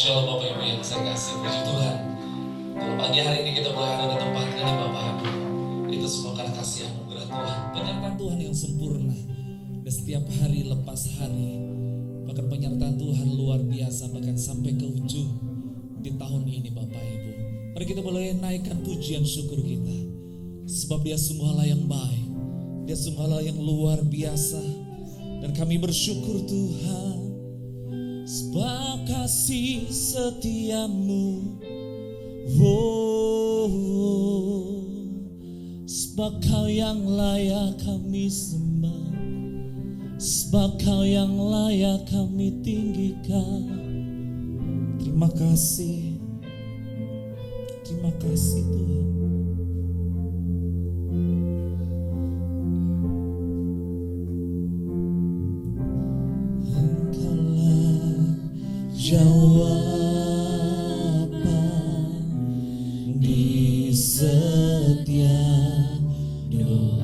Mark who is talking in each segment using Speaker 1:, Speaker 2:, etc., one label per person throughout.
Speaker 1: Shalom Bapak Ibu yang saya kasih, puji Tuhan. Kalau pagi hari ini kita boleh ada di tempat ini Bapak Ibu, itu semua karena kasih anugerah Tuhan. Penyertaan Tuhan yang sempurna, dan setiap hari lepas hari, bahkan penyertaan Tuhan luar biasa, bahkan sampai ke ujung di tahun ini Bapak Ibu. Mari kita boleh naikkan pujian syukur kita, sebab Dia sungguh Allah yang baik, Dia sungguh Allah yang luar biasa, dan kami bersyukur Tuhan. Sebab kasih setiamu, sebab Kau yang layak kami sembah, sebab Kau yang layak kami tinggikan. Terima kasih Tuhan. Jawaban di setiap doaku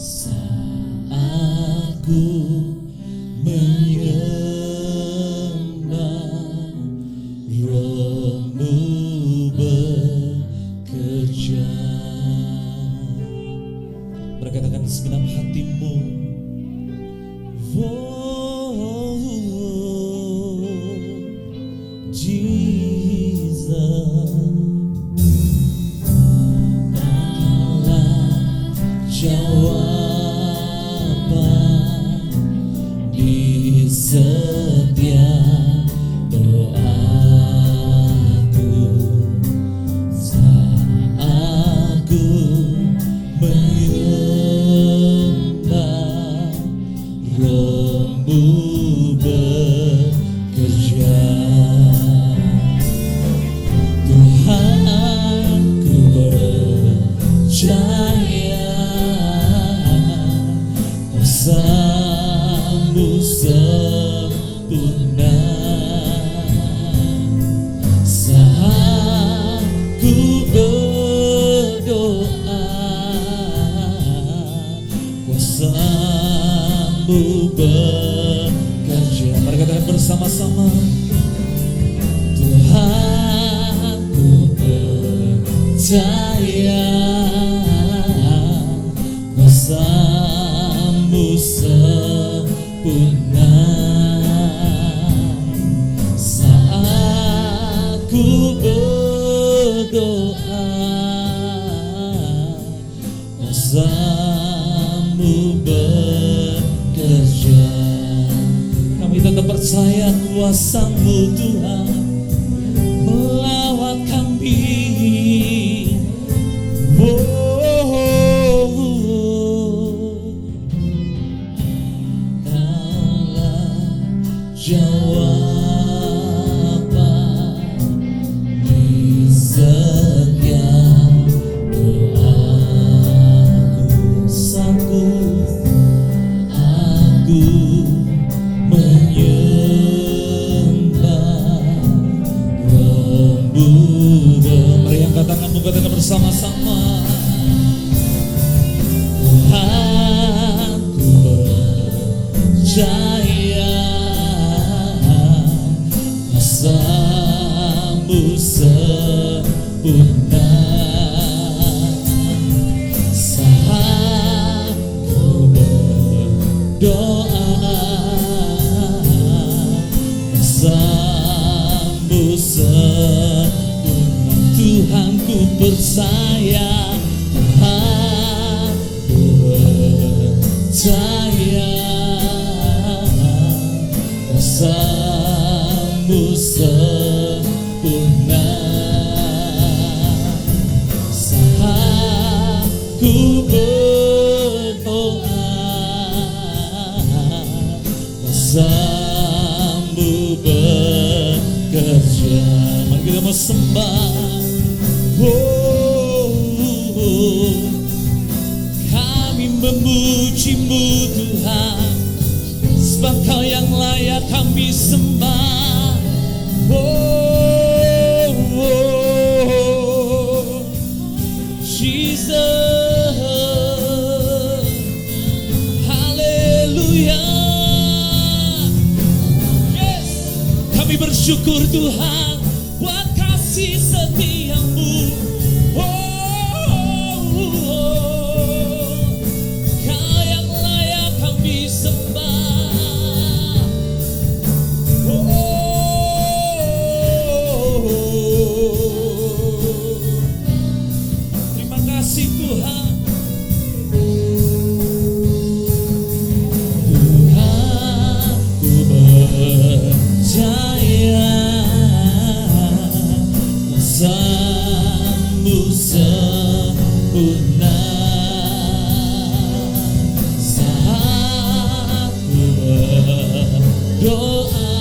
Speaker 1: saat ku menyembah, Roh-Mu bekerja. Berkatakan segenap hatimu, setiap doaku saat ku menyembah, Roh-Mu bekerja. Tuhan, ku percaya kuasa-Mu sempurna saat ku berdoa, kuasa-Mu bekerja. Mari katakan bersama-sama, Tuhan, ku percaya kuasa-Mu sempurna saat ku berdoa, kuasa-Mu bekerja. Kami tetap percaya kuasa-Mu Tuhan melawat kami. Jawaban di setiap doaku saat aku menyembah, Roh-Mu. Mari angkat tanganmu, katakan bersama-sama, Tuhan, ku percaya kuasa-Mu sempurna saat ku berdoa, kuasa-Mu sempurna. Tuhan, ku percaya, Tuhan, ku percaya kuasa-Mu sempurna saat ku berdoa, kuasa-Mu bekerja. Mari kita mau sembah, kami memuji-Mu Tuhan, sebab Kau yang layak kami sembah. Jesus, haleluya. bersyukur Tuhan buat kasih setiamu. Kau yang layak kami sembah. Terima kasih Tuhan. Tuhan, ku percaya kuasamu sempurna. Saat ku berdoa,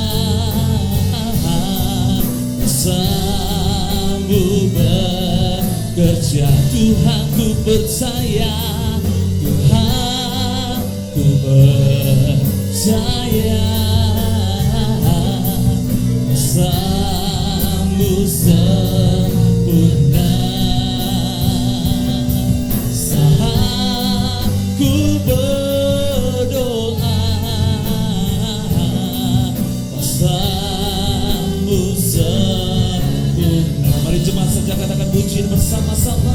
Speaker 1: kuasamu bekerja. Tuhan, ku percaya. Tuhan, ku percaya kuasamu sempurna. Saat ku berdoa, kuasamu sempurna. Mari jemaat saja katakan pujian bersama-sama.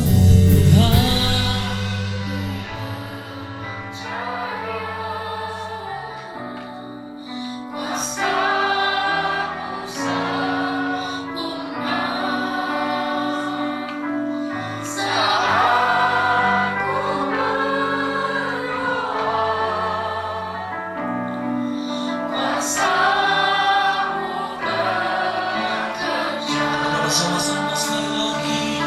Speaker 1: Bersama-sama sekali lagi.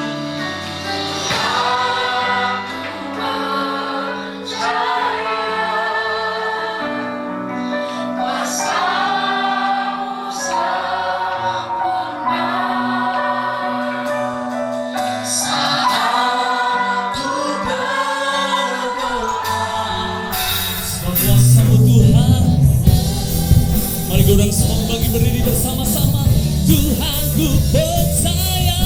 Speaker 1: Kuasamu Tuhan. Mari orang semua bagi berdiri bersama-sama. Tuhan, ku percaya.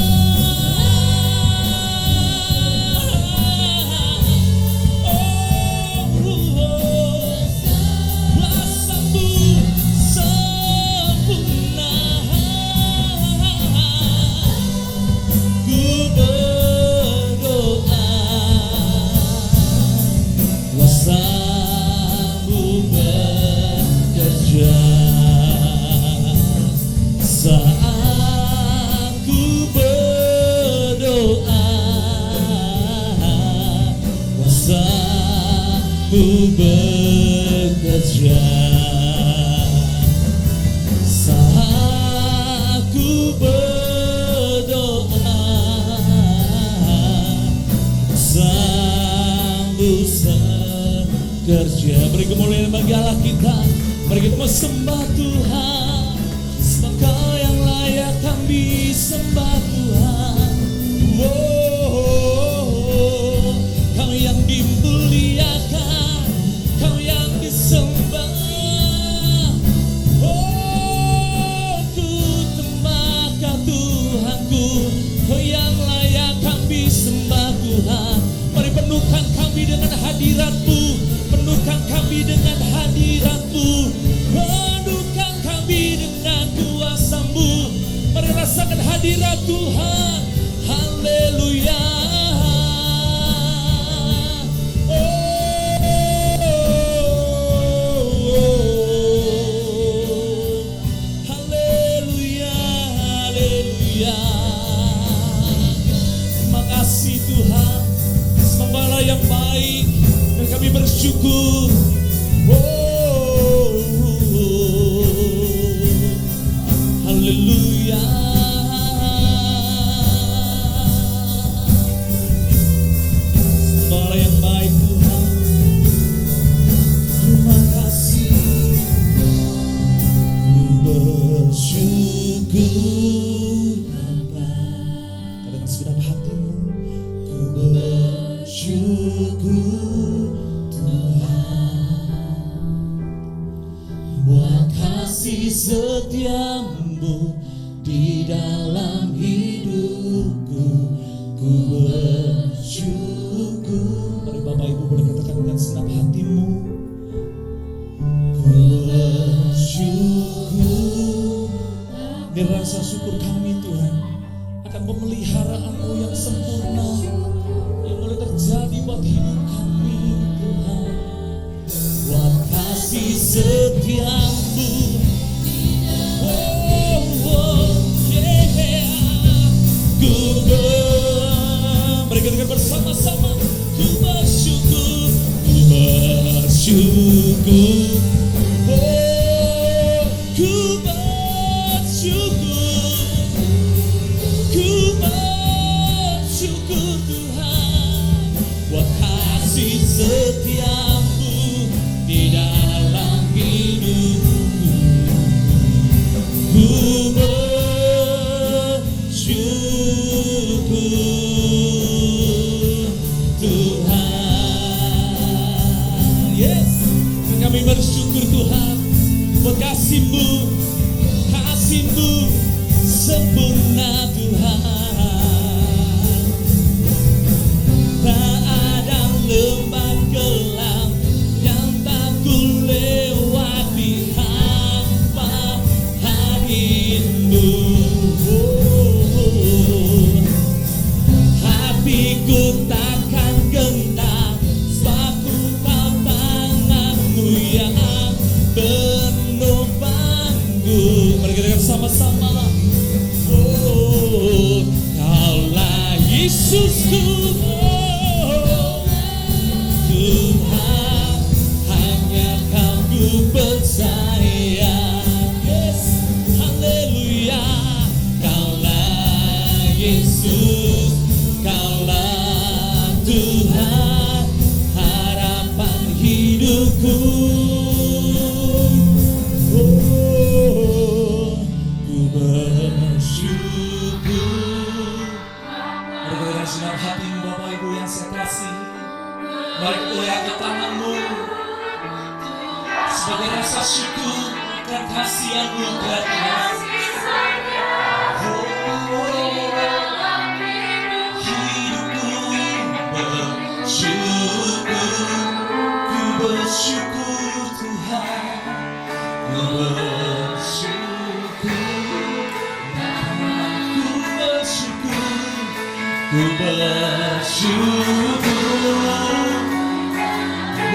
Speaker 1: Kuasamu sempurna. Ku berdoa, kuasamu bekerja. Saat ku berdoa, kuasamu bekerja. Saat ku berdoa, kuasamu bekerja. Beri kemuliaan bagi Allah kita. Mari kita sembah Tuhan. Kau yang layak kami sembah Tuhan. Kau yang dimuliakan, Kau yang disembah. Ku tembakau Tuhanku, Kau yang layak kami sembah Tuhan. Mari penuhkan kami dengan hadirat-Mu, penuhkan kami dengan hadirat-Mu, penuhkan kami dengan kuasa-Mu. Mari rasakan hadirat Tuhan. Haleluya. Haleluya, haleluya. Terima kasih Tuhan. Sembahlah yang baik dan kami bersyukur. Haleluya. Sembahlah yang baik Tuhan. Terima kasih. Ku bersyukur Bapa. Katakan segenap hatimu. Ku bersyukur Tuhan buat kasih setiamu di dalam hidupku. Ku bersyukur. Mari Bapak Ibu berkatakan dengan segenap hatimu. Ku bersyukur rasa syukur kami Tuhan akan pemeliharaanmu yang sempurna yang boleh terjadi buat hidup kami Tuhan. Buat kasih setiamu, mereka dengan bersama-sama ku bersyukur, oh, ku bersyukur Tuhan, buat kasih setiamu di dalam hidupku. Ku bersyukur Tuhan. Yes, kami bersyukur Tuhan buat kasih-Mu sempurna Tuhan. Tak ada lembah gelap yang tak ku lewati tanpa hadir-Mu. Hatiku takkan gentar sebab ku tahu tangan-Mu yang menopangku. Mari kita sama-sama. Oh, Kaulah Yesusku, oh, Tuhan, hanya Kau ku percaya. Yes, haleluya. Kaulah Yesus, Kaulah Tuhan, harapan hidupku. Oh, ku bersyukur. Mari kita dengan senang hati Bapak Ibu yang saya kasih, mari kita angkat tangan-Mu sebagai rasa syukur akan kasih anugerah-Nya. Bersyukur Tuhan, ku bersyukur, ku bersyukur,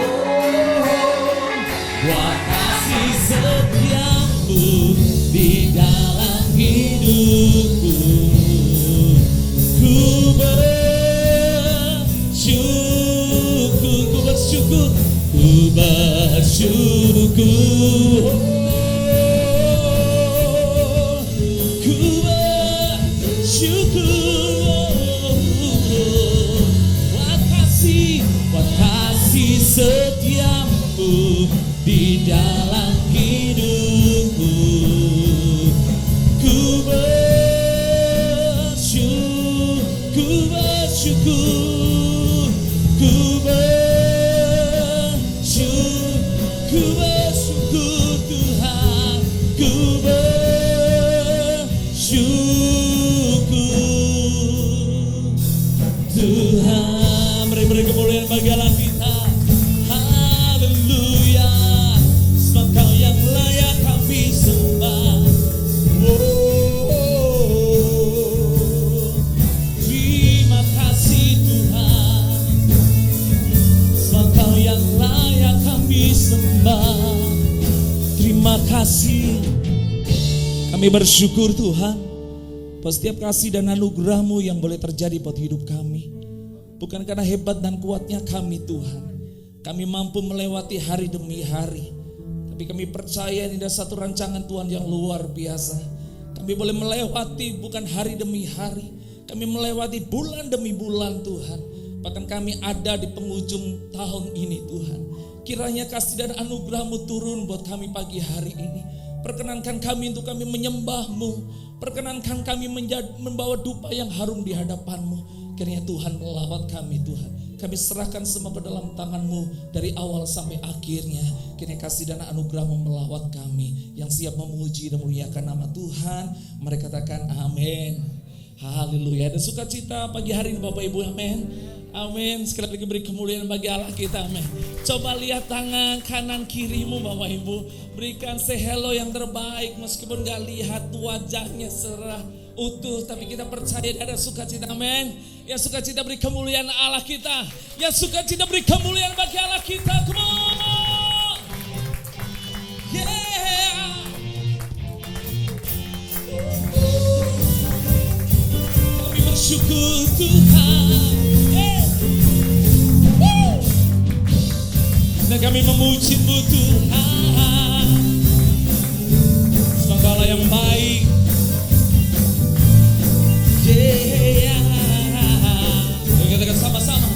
Speaker 1: oh, buat kasih setiamu di dalam hidupku. Ku bersyukur, ku bersyukur, ku bersyukur, buat kasih setiamu di dalam hidupku. Ku bersyukur, ku bersyukur Tuhan, ku bersyukur Tuhan. Beri kemuliaan bagi Allah kita. Haleluya, sebab Kau yang layak kami sembah. Oh, terima kasih Tuhan, sebab Kau yang layak kami sembah. Terima kasih. Kami bersyukur Tuhan buat setiap kasih dan anugerah-Mu yang boleh terjadi buat hidup kami. Bukan karena hebat dan kuatnya kami Tuhan, kami mampu melewati hari demi hari. Tapi kami percaya ini ada satu rancangan Tuhan yang luar biasa. Kami boleh melewati bukan hari demi hari, kami melewati bulan demi bulan Tuhan. Bahkan kami ada di penghujung tahun ini Tuhan. Kiranya kasih dan anugerah-Mu turun buat kami pagi hari ini. Perkenankan kami untuk kami menyembah-Mu. Perkenankan kami membawa dupa yang harum di hadapan-Mu. Kiranya Tuhan melawat kami Tuhan. Kami serahkan semua ke dalam tangan-Mu dari awal sampai akhirnya. Kiranya kasih dan anugerah-Mu melawat kami. Yang siap memuji dan memuliakan nama Tuhan. Mari katakan amin. Haleluya. Ada sukacita pagi hari ini Bapak Ibu, amin. Amin. Sekali lagi beri kemuliaan bagi Allah kita. Amin. Coba lihat tangan kanan kirimu Bapak Ibu. Berikan say hello yang terbaik. Meskipun gak lihat wajahnya secara utuh, tapi kita percaya ada sukacita. Amin. Yang sukacita beri kemuliaan Allah kita. Yang sukacita beri kemuliaan bagi Allah kita. Come on. Yeah. Kami bersyukur Tuhan. Dan kami memuji-Mu Tuhan, Sang Allah yang baik. Kita katakan sama-sama.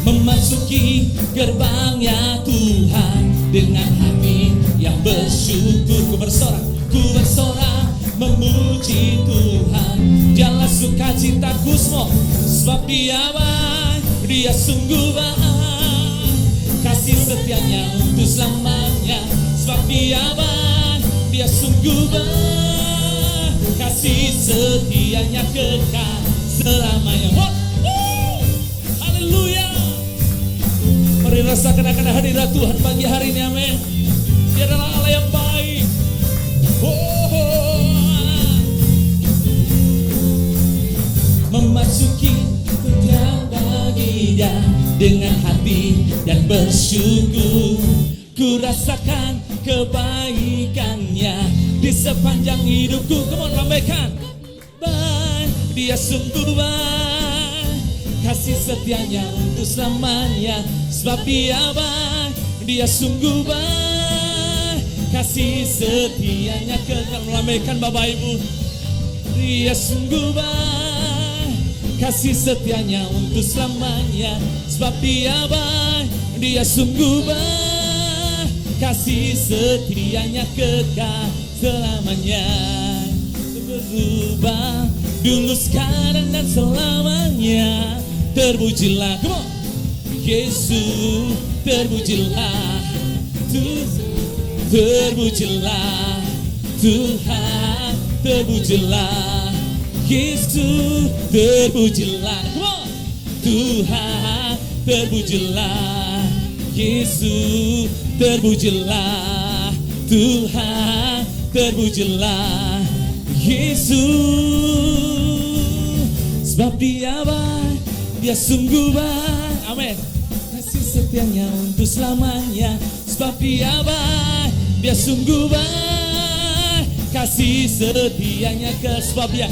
Speaker 1: Memasuki gerbangnya Tuhan dengan hati yang bersyukur. Ku bersorak memuji Tuhan. Dialah sukacitaku semua, sebab Dia baik, Dia sungguh baik. Kasih setianya untuk selamanya, sebab Dia baik, Dia sungguh baik. Kasih setianya kekal selamanya. Haleluya. Mari rasakan akan hadirat Tuhan pagi hari ini. Amin. Dia adalah Allah yang baik. Memasuki yang bagi Dia dengan hati dan bersyukur. Ku rasakan kebaikannya di sepanjang hidupku. Come on, lambaikan. Baik, Dia sungguh baik. Kasih setianya untuk selamanya, sebab Dia baik, Dia sungguh baik. Kasih setianya kekal. Lambaikan Bapak Ibu. Dia sungguh baik. Kasih setianya untuk selamanya, sebab Dia baik, Dia sungguh baik. Kasih setianya kekal selamanya. Berubah dulu, sekarang dan selamanya. Terpujilah, come on, Yesus. Terpujilah, terpujilah Tuhan. Terpujilah Yesus. Terpujilah, come on, Tuhan. Terpujilah Yesus. Terpujilah Tuhan. Terpujilah Yesus. Sebab Dia baik, Dia sungguh baik. Amin. Kasih setianya untuk selamanya, sebab Dia baik, Dia sungguh baik. Kasih setianya ke sebab Dia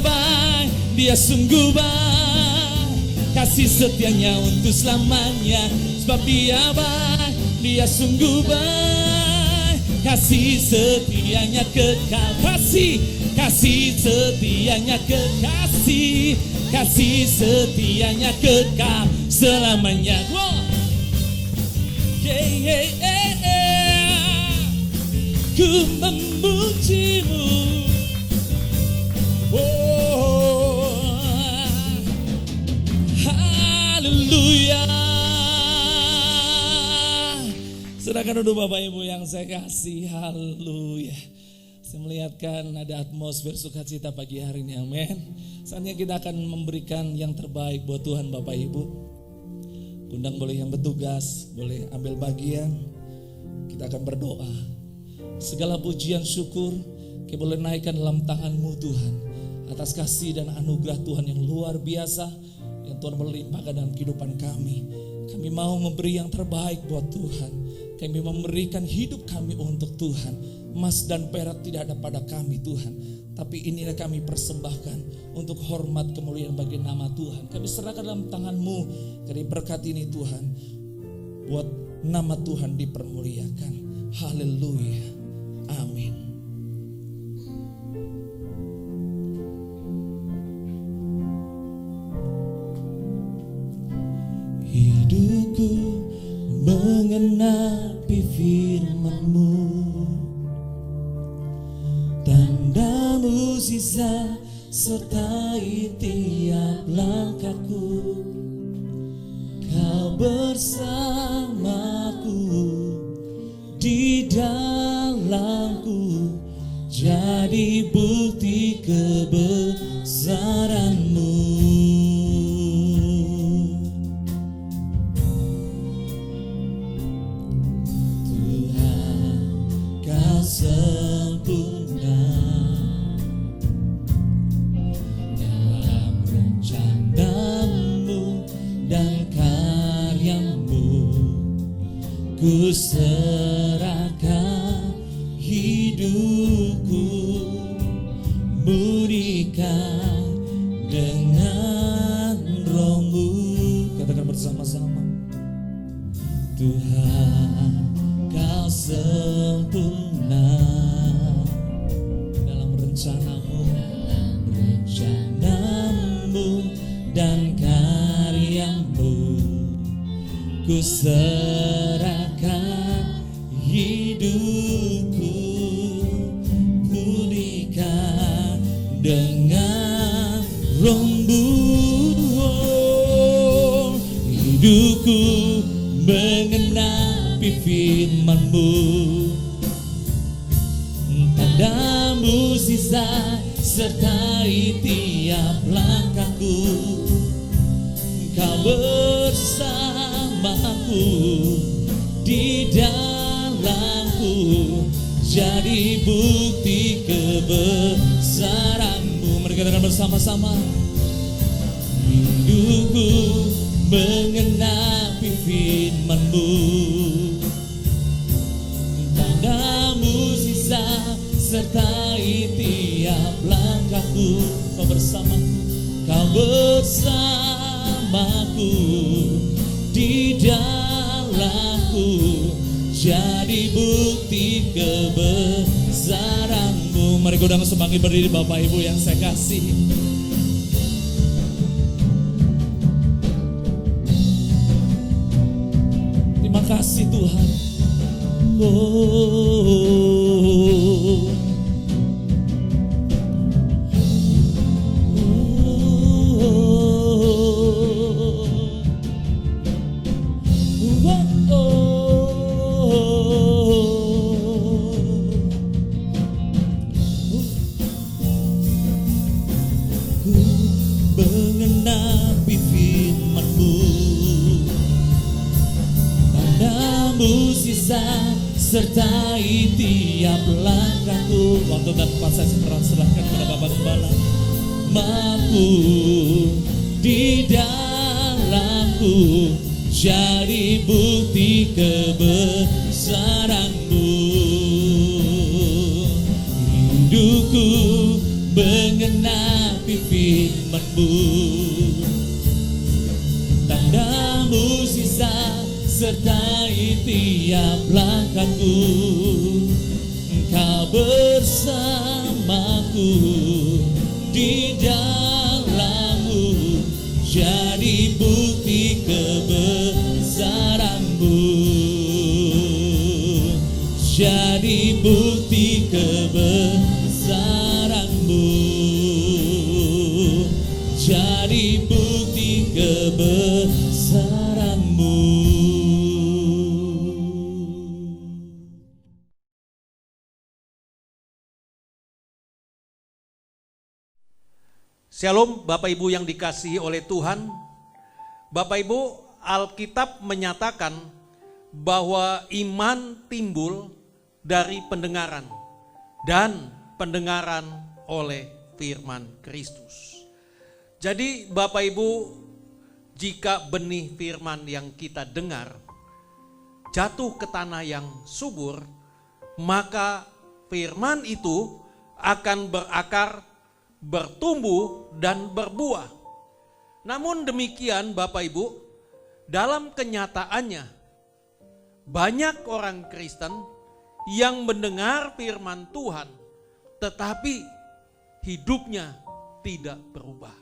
Speaker 1: baik, Dia sungguh baik. Kasih setianya untuk selamanya, sebab Dia baik, Dia sungguh baik. Kasih setianya kekal. Kasih setianya kekasih. Kasih setianya kekal selamanya. Ku memuji-Mu. Haleluya. Serahkan dulu Bapak Ibu yang saya kasih. Haleluya. Saya melihatkan ada atmosfer sukacita pagi hari ini. Amin. Saatnya kita akan memberikan yang terbaik buat Tuhan Bapak Ibu. Undang boleh yang bertugas, boleh ambil bagian. Kita akan berdoa. Segala pujian syukur kita boleh naikkan dalam tangan-Mu Tuhan. Atas kasih dan anugerah Tuhan yang luar biasa yang Tuhan melimpahkan dalam kehidupan kami. Kami mau memberi yang terbaik buat Tuhan. Kami memberikan hidup kami untuk Tuhan. Emas dan perak tidak ada pada kami Tuhan, tapi inilah kami persembahkan untuk hormat kemuliaan bagi nama Tuhan. Kami serahkan dalam tangan-Mu. Kami berkati ini Tuhan, buat nama Tuhan dipermuliakan. Haleluya. Amin. Hidupku mengenapi firman-Mu, tanda mukjizat sertai tiap langkahku. Kau bersamaku, di dalamku, jadi bukti kebesaran-Mu. Ku serahkan hidupku, murnikan dengan Roh-Mu. Katakan bersama-sama. Tuhan, Kau sempurna dalam rencana-Mu, dan karya-Mu. Ku serahkan hidupku, pulihkan dengan Roh-Mu. Hidupku mengenapi firman-Mu, tanda mukjizat sertai tiap langkahku. Kau bersamaku di dalamku, jadi bukti kebesaran-Mu. Mari katakan bersama-sama. Hidupku mengenapi firman-Mu, tanda mukjizat sertai tiap langkahku. Kau bersamaku, Kau bersamaku di dalamku, jadi bukti kebesaran-Mu. Mari godang semanggi berdiri Bapak Ibu yang saya kasih. Terima kasih Tuhan. Mengenapi firman-Mu, tanda mukjizat sertai tiap langkahku. Waktu dan tempat saya serahkan kepada Bapak Gembala. Mampu di dalamku, jadi bukti kebesaran-Mu. Hidupku mengenapi firman-Mu, tanda mukjizat sertai tiap langkahku. Engkau bersamaku di dalam-Mu, jadi bukti kebesaran-Mu, jadi bukti kebesaran-Mu, jadi bukti kebesaran-Mu.
Speaker 2: Shalom Bapak Ibu yang dikasihi oleh Tuhan. Bapak Ibu, Alkitab menyatakan bahwa iman timbul dari pendengaran dan pendengaran oleh firman Kristus. Jadi Bapak Ibu, jika benih firman yang kita dengar jatuh ke tanah yang subur, maka firman itu akan berakar, bertumbuh dan berbuah. Namun demikian Bapak Ibu, dalam kenyataannya banyak orang Kristen yang mendengar firman Tuhan tetapi hidupnya tidak berubah.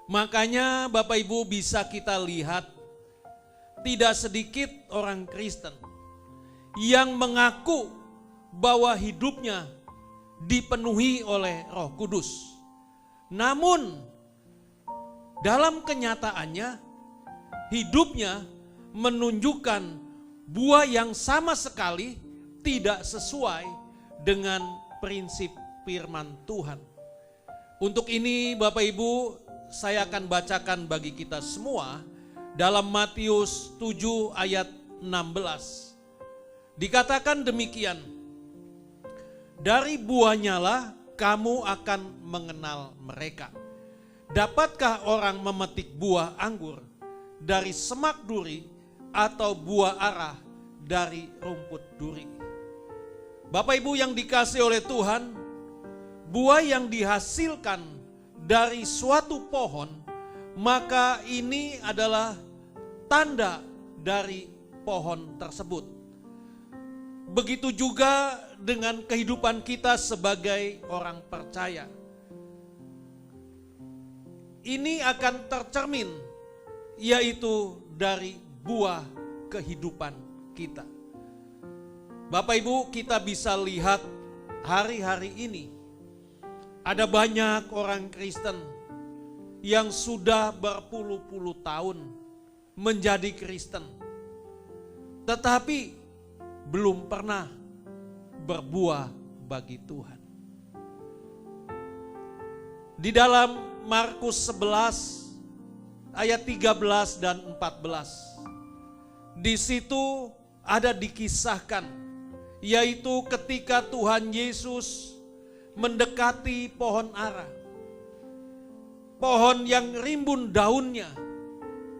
Speaker 2: Makanya Bapak Ibu bisa kita lihat tidak sedikit orang Kristen yang mengaku bahwa hidupnya dipenuhi oleh Roh Kudus. Namun dalam kenyataannya hidupnya menunjukkan buah yang sama sekali tidak sesuai dengan prinsip firman Tuhan. Untuk ini Bapak Ibu, saya akan bacakan bagi kita semua dalam Matius 7 ayat 16. Dikatakan demikian, dari buahnya lah kamu akan mengenal mereka. Dapatkah orang memetik buah anggur dari semak duri atau buah ara dari rumput duri. Bapak Ibu yang dikasihi oleh Tuhan, buah yang dihasilkan dari suatu pohon, maka ini adalah tanda dari pohon tersebut. Begitu juga dengan kehidupan kita sebagai orang percaya. Ini akan tercermin, yaitu dari buah kehidupan kita. Bapak Ibu, kita bisa lihat hari-hari ini ada banyak orang Kristen yang sudah berpuluh-puluh tahun menjadi Kristen, tetapi belum pernah berbuah bagi Tuhan. Di dalam Markus 11 ayat 13 dan 14. Di situ ada dikisahkan, yaitu ketika Tuhan Yesus mendekati pohon ara. Pohon yang rimbun daunnya,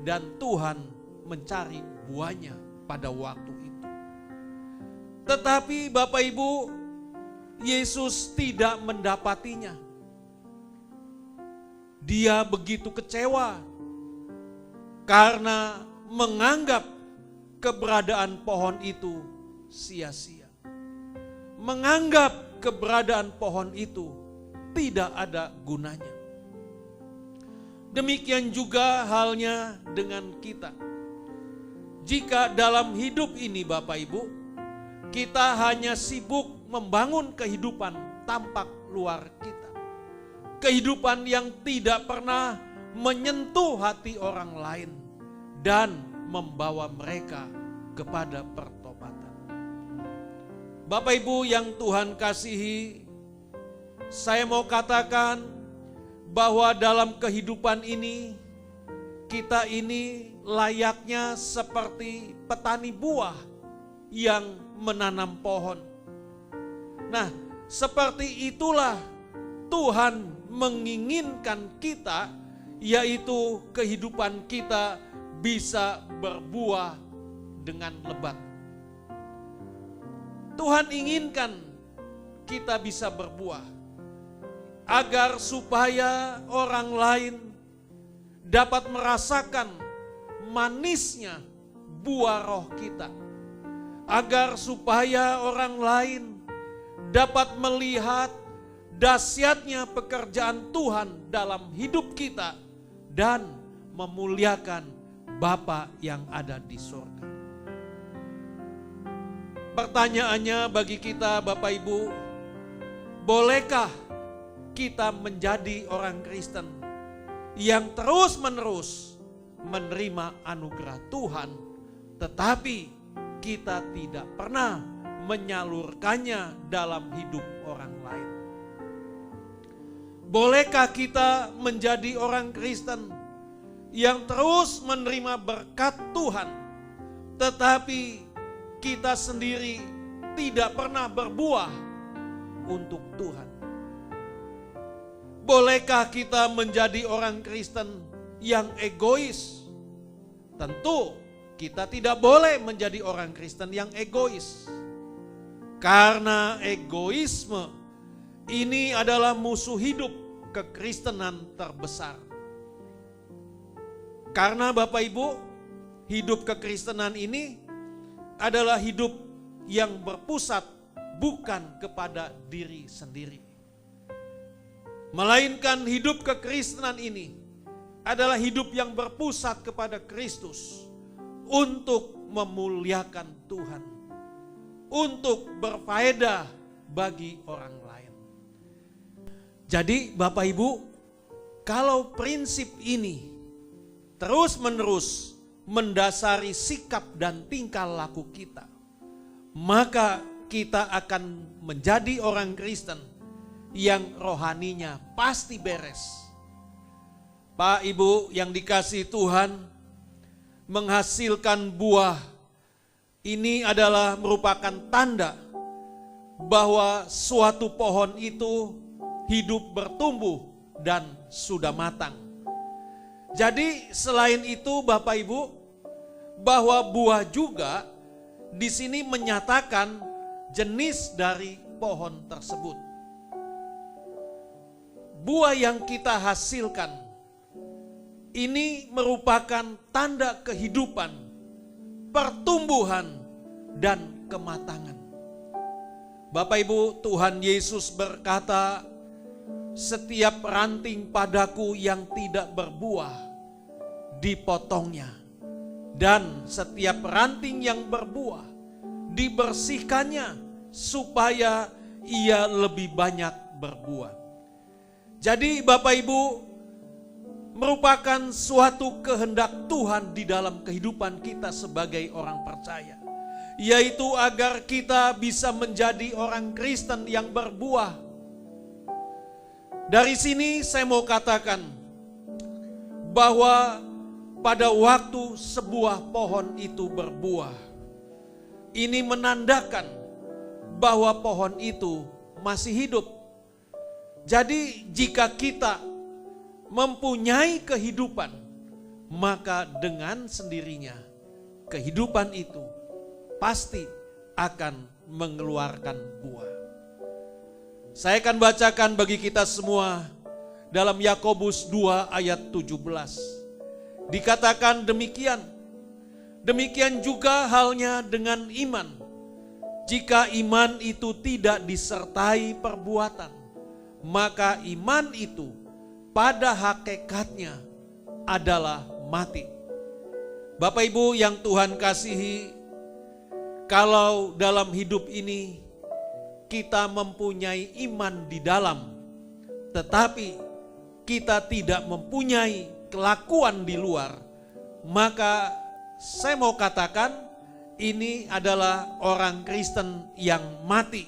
Speaker 2: dan Tuhan mencari buahnya pada waktu itu. Tetapi Bapak Ibu, Yesus tidak mendapatinya. Dia begitu kecewa karena menganggap keberadaan pohon itu sia-sia. Menganggap keberadaan pohon itu tidak ada gunanya. Demikian juga halnya dengan kita. Jika dalam hidup ini Bapak Ibu, kita hanya sibuk membangun kehidupan tampak luar kita. Kehidupan yang tidak pernah menyentuh hati orang lain dan membawa mereka kepada pertobatan. Bapak Ibu yang Tuhan kasihi, saya mau katakan bahwa dalam kehidupan ini, kita ini layaknya seperti petani buah yang menanam pohon. Nah, seperti itulah Tuhan menginginkan kita, yaitu kehidupan kita bisa berbuah dengan lebat. Tuhan inginkan kita bisa berbuah, agar supaya orang lain dapat merasakan manisnya buah roh kita. Agar supaya orang lain dapat melihat dahsyatnya pekerjaan Tuhan dalam hidup kita dan memuliakan Bapa yang ada di surga. Pertanyaannya bagi kita Bapak Ibu, bolehkah kita menjadi orang Kristen yang terus-menerus menerima anugerah Tuhan, tetapi kita tidak pernah menyalurkannya dalam hidup orang lain? Bolehkah kita menjadi orang Kristen yang terus menerima berkat Tuhan, tetapi kita sendiri tidak pernah berbuah untuk Tuhan? Bolehkah kita menjadi orang Kristen yang egois? Tentu kita tidak boleh menjadi orang Kristen yang egois. Karena egoisme ini adalah musuh hidup kekristenan terbesar. Karena Bapak Ibu, hidup kekristenan ini adalah hidup yang berpusat bukan kepada diri sendiri. Melainkan hidup kekristenan ini adalah hidup yang berpusat kepada Kristus untuk memuliakan Tuhan, untuk berfaedah bagi orang lain. Jadi Bapak Ibu, kalau prinsip ini terus-menerus mendasari sikap dan tingkah laku kita, maka kita akan menjadi orang Kristen yang rohaninya pasti beres. Pak Ibu yang dikasihi Tuhan, menghasilkan buah ini adalah merupakan tanda bahwa suatu pohon itu hidup bertumbuh dan sudah matang. Jadi selain itu Bapak Ibu, bahwa buah juga di sini menyatakan jenis dari pohon tersebut. Buah yang kita hasilkan ini merupakan tanda kehidupan, pertumbuhan, dan kematangan. Bapak Ibu, Tuhan Yesus berkata, setiap ranting padaku yang tidak berbuah dipotongnya, dan setiap ranting yang berbuah dibersihkannya supaya ia lebih banyak berbuah. Jadi Bapak Ibu, merupakan suatu kehendak Tuhan di dalam kehidupan kita sebagai orang percaya, yaitu agar kita bisa menjadi orang Kristen yang berbuah. Dari sini saya mau katakan bahwa pada waktu sebuah pohon itu berbuah, ini menandakan bahwa pohon itu masih hidup. Jadi jika kita mempunyai kehidupan, maka dengan sendirinya kehidupan itu pasti akan mengeluarkan buah. Saya akan bacakan bagi kita semua dalam Yakobus 2 ayat 17. Dikatakan demikian. Demikian juga halnya dengan iman. Jika iman itu tidak disertai perbuatan, maka iman itu pada hakikatnya adalah mati. Bapak Ibu yang Tuhan kasihi, kalau dalam hidup ini kita mempunyai iman di dalam, tetapi kita tidak mempunyai kelakuan di luar, maka saya mau katakan ini adalah orang Kristen yang mati.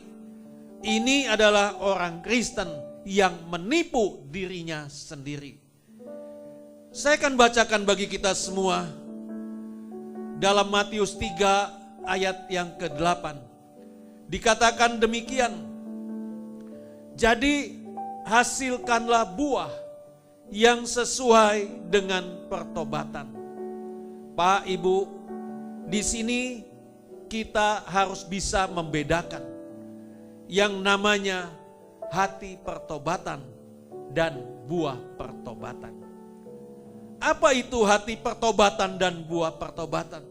Speaker 2: Ini adalah orang Kristen yang menipu dirinya sendiri. Saya akan bacakan bagi kita semua dalam Matius 3 ayat yang ke-8. Dikatakan demikian, jadi hasilkanlah buah yang sesuai dengan pertobatan. Pak, Ibu, di sini kita harus bisa membedakan yang namanya hati pertobatan dan buah pertobatan. Apa itu hati pertobatan dan buah pertobatan?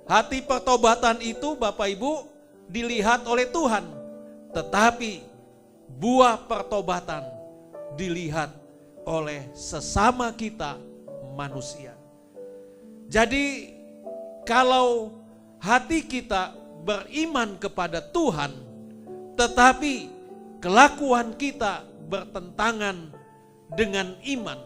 Speaker 2: Hati pertobatan itu Bapak Ibu dilihat oleh Tuhan, tetapi buah pertobatan dilihat oleh sesama kita manusia. Jadi kalau hati kita beriman kepada Tuhan, tetapi kelakuan kita bertentangan dengan iman,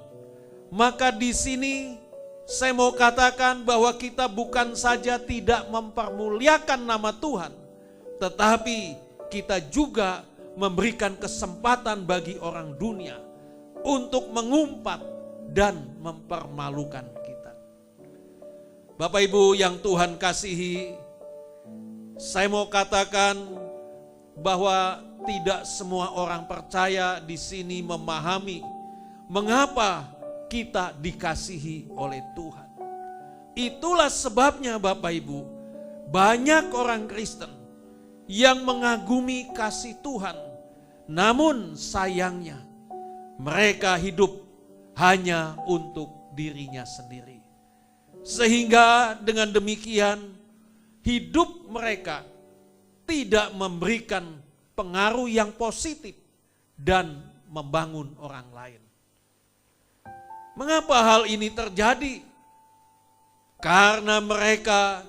Speaker 2: maka di sini saya mau katakan bahwa kita bukan saja tidak mempermuliakan nama Tuhan, tetapi kita juga memberikan kesempatan bagi orang dunia untuk mengumpat dan mempermalukan kita. Bapak Ibu yang Tuhan kasihi, saya mau katakan bahwa tidak semua orang percaya di sini memahami mengapa kita dikasihi oleh Tuhan. Itulah sebabnya Bapak Ibu, banyak orang Kristen yang mengagumi kasih Tuhan, namun sayangnya mereka hidup hanya untuk dirinya sendiri. Sehingga dengan demikian hidup mereka tidak memberikan pengaruh yang positif dan membangun orang lain. Mengapa hal ini terjadi? Karena mereka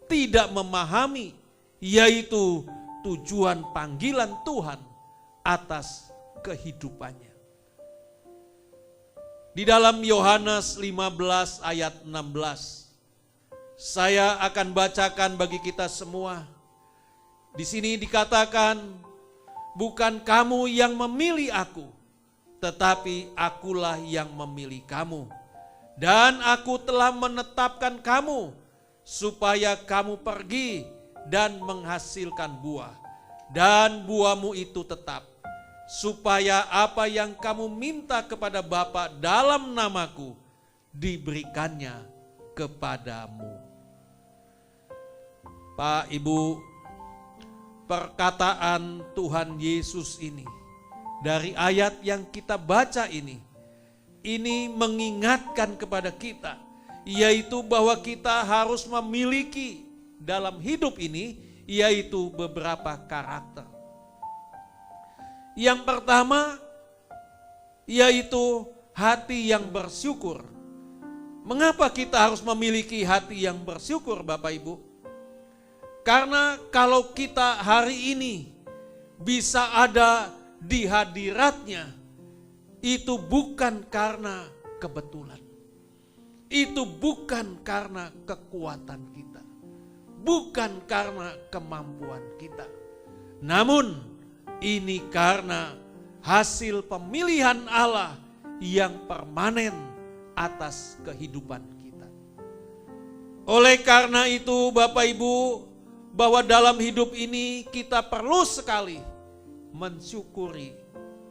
Speaker 2: tidak memahami, yaitu tujuan panggilan Tuhan atas kehidupannya. Di dalam Yohanes 15 ayat 16, saya akan bacakan bagi kita semua. Di sini dikatakan, bukan kamu yang memilih aku, tetapi akulah yang memilih kamu. Dan aku telah menetapkan kamu supaya kamu pergi dan menghasilkan buah. Dan buahmu itu tetap, supaya apa yang kamu minta kepada Bapa dalam namaku diberikannya kepadamu. Pak, Ibu, perkataan Tuhan Yesus ini dari ayat yang kita baca ini mengingatkan kepada kita, yaitu bahwa kita harus memiliki dalam hidup ini, yaitu beberapa karakter. Yang pertama, yaitu hati yang bersyukur. Mengapa kita harus memiliki hati yang bersyukur, Bapak Ibu? Karena kalau kita hari ini bisa ada di hadiratnya, itu bukan karena kebetulan. Itu bukan karena kekuatan kita. Bukan karena kemampuan kita. Namun ini karena hasil pemilihan Allah yang permanen atas kehidupan kita. Oleh karena itu Bapak Ibu, bahwa dalam hidup ini kita perlu sekali mensyukuri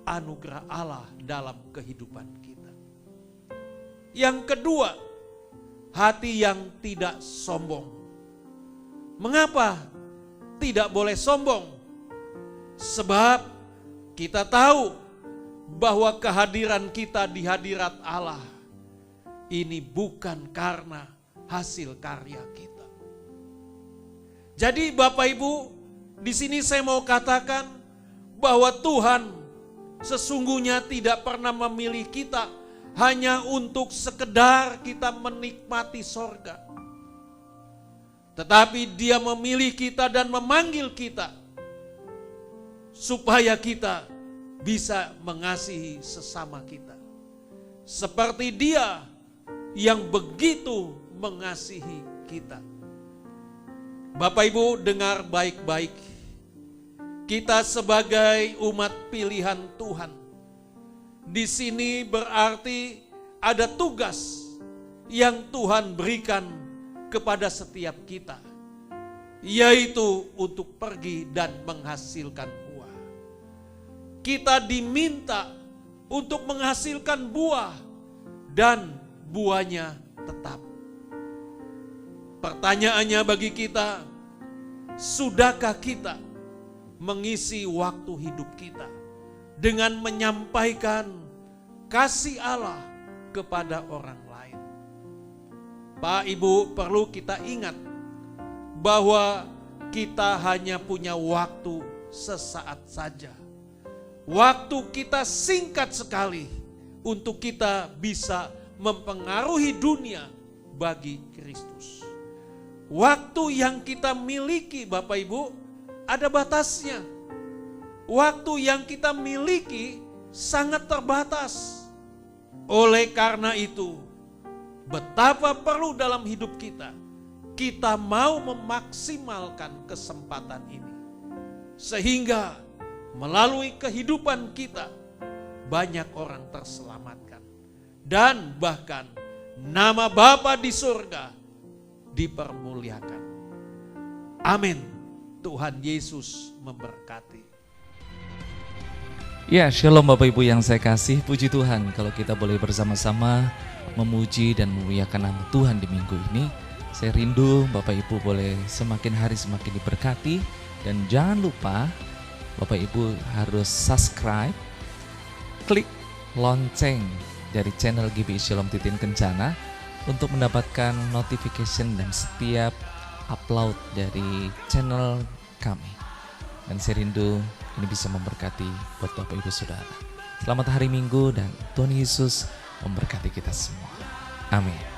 Speaker 2: anugerah Allah dalam kehidupan kita. Yang kedua, hati yang tidak sombong. Mengapa tidak boleh sombong? Sebab kita tahu bahwa kehadiran kita di hadirat Allah ini bukan karena hasil karya kita. Jadi Bapak Ibu, di sini saya mau katakan bahwa Tuhan sesungguhnya tidak pernah memilih kita hanya untuk sekedar kita menikmati sorga. Tetapi Dia memilih kita dan memanggil kita supaya kita bisa mengasihi sesama kita. Seperti Dia yang begitu mengasihi kita. Bapak Ibu dengar baik-baik. Kita sebagai umat pilihan Tuhan. Di sini berarti ada tugas yang Tuhan berikan kepada setiap kita. Yaitu untuk pergi dan menghasilkan buah. Kita diminta untuk menghasilkan buah dan buahnya tetap. Pertanyaannya bagi kita, sudahkah kita mengisi waktu hidup kita dengan menyampaikan kasih Allah kepada orang lain? Pak, Ibu, perlu kita ingat bahwa kita hanya punya waktu sesaat saja. Waktu kita singkat sekali untuk kita bisa mempengaruhi dunia bagi Kristus. Waktu yang kita miliki Bapak Ibu ada batasnya. Waktu yang kita miliki sangat terbatas. Oleh karena itu, betapa perlu dalam hidup kita mau memaksimalkan kesempatan ini. Sehingga melalui kehidupan kita banyak orang terselamatkan. Dan bahkan nama Bapa di surga dipermuliakan. Amin. Tuhan Yesus memberkati.
Speaker 3: Ya, shalom Bapak Ibu yang saya kasih. Puji Tuhan kalau kita boleh bersama-sama memuji dan memuliakan nama Tuhan di minggu ini. Saya rindu Bapak Ibu boleh semakin hari semakin diberkati. Dan jangan lupa Bapak Ibu harus subscribe, klik lonceng dari channel GBI Shalom Titin Kencana untuk mendapatkan notification dan setiap upload dari channel kami. Dan saya rindu ini bisa memberkati buat Bapak Ibu Saudara. Selamat hari Minggu dan Tuhan Yesus memberkati kita semua. Amin.